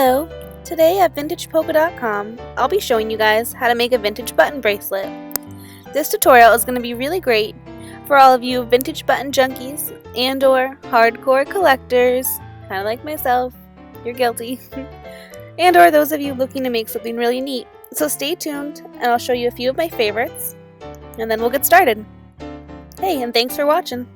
Hello! Today at vintagepolkadotcom, I'll be showing you guys how to make a vintage button bracelet. This tutorial is going to be really great for all of you vintage button junkies and or hardcore collectors, kind of like myself, you're guilty, and or those of you looking to make something really neat. So stay tuned and I'll show you a few of my favorites and then we'll get started. Hey, and thanks for watching!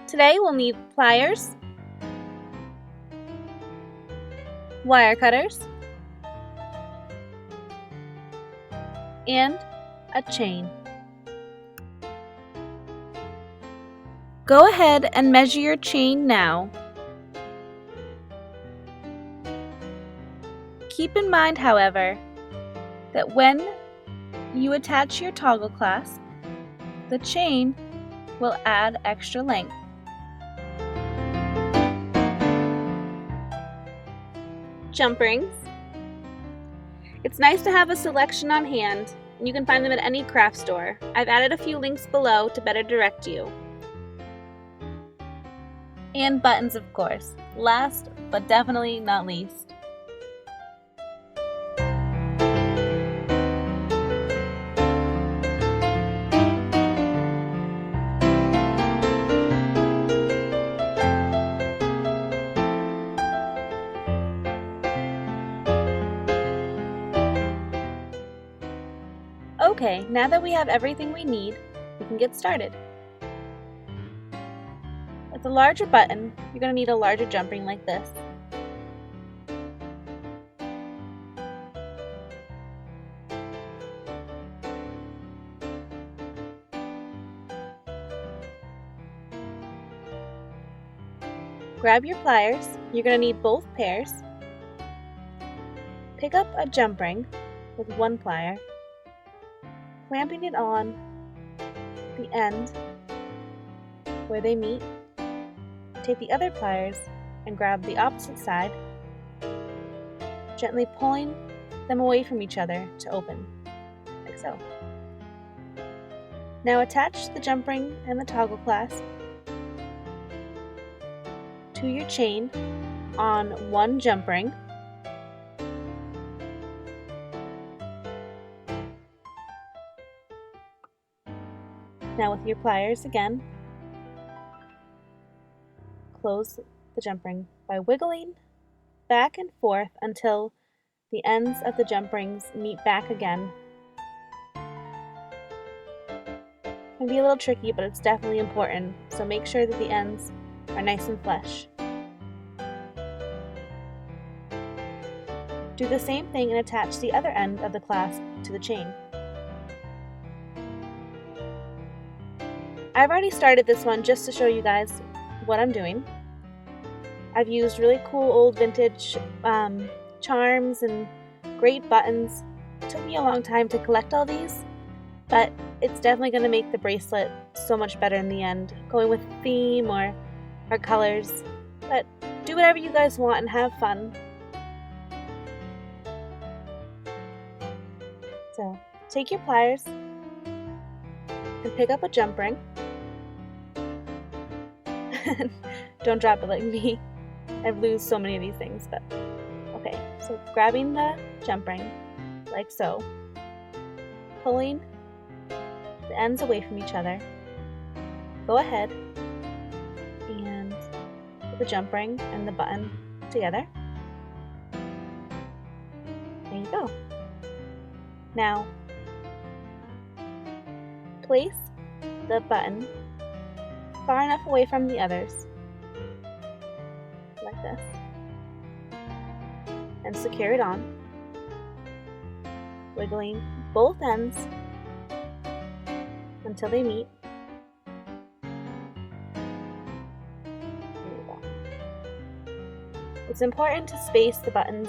Today we'll need pliers, wire cutters, and a chain. Go ahead and measure your chain now. Keep in mind, however, that when you attach your toggle clasp, the chain will add extra length. Jump rings. It's nice to have a selection on hand, and you can find them at any craft store. I've added a few links below to better direct you. And buttons, of course. Last, but definitely not least. Okay, now that we have everything we need, we can get started. With a larger button, you're going to need a larger jump ring like this. Grab your pliers, you're going to need both pairs. Pick up a jump ring with one plier, clamping it on the end where they meet. Take the other pliers and grab the opposite side, gently pulling them away from each other to open, like so. Now attach the jump ring and the toggle clasp to your chain on one jump ring. Now with your pliers again, close the jump ring by wiggling back and forth until the ends of the jump rings meet back again. It can be a little tricky, but it's definitely important, so make sure that the ends are nice and flush. Do the same thing and attach the other end of the clasp to the chain. I've already started this one just to show you guys what I'm doing. I've used really cool old vintage charms and great buttons. It took me a long time to collect all these, but it's definitely going to make the bracelet so much better in the end, going with theme or colors. But do whatever you guys want and have fun. So take your pliers and pick up a jump ring. Don't drop it like me. I've lost so many of these things, but okay. So grabbing the jump ring, like so, pulling the ends away from each other. Go ahead and put the jump ring and the button together. There you go. Now, place the button far enough away from the others, like this, and secure it on, wiggling both ends until they meet. There you go. It's important to space the buttons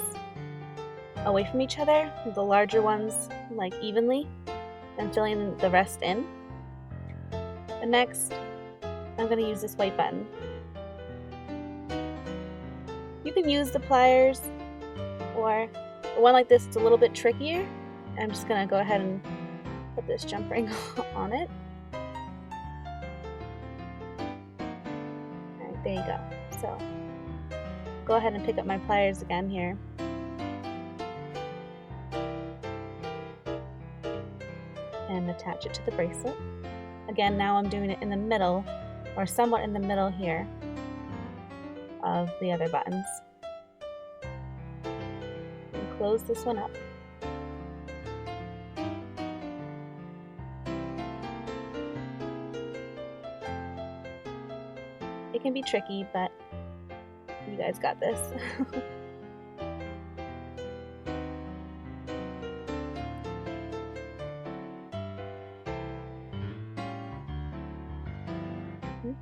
away from each other, the larger ones like evenly, and filling the rest in. And next, I'm going to use this white button. You can use the pliers, or one like this, it's a little bit trickier. I'm just going to go ahead and put this jump ring on it. Alright, there you go. So, go ahead and pick up my pliers again here. And attach it to the bracelet. Again, now I'm doing it in the middle, or somewhat in the middle here of the other buttons. And close this one up. It can be tricky, but you guys got this.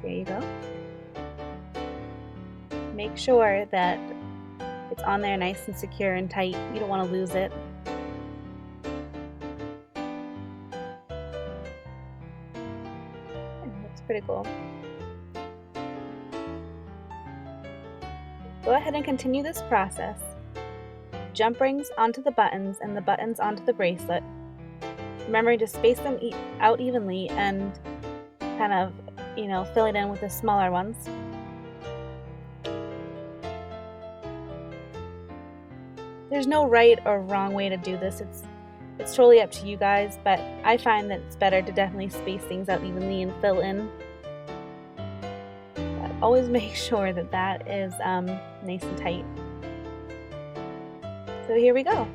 There you go. Make sure that it's on there nice and secure and tight. You don't want to lose it. Looks pretty cool. Go ahead and continue this process. Jump rings onto the buttons and the buttons onto the bracelet. Remember to space them out evenly and kind of, fill it in with the smaller ones. There's no right or wrong way to do this. It's totally up to you guys, but I find that it's better to definitely space things out evenly and fill in. But always make sure that is nice and tight. So here we go.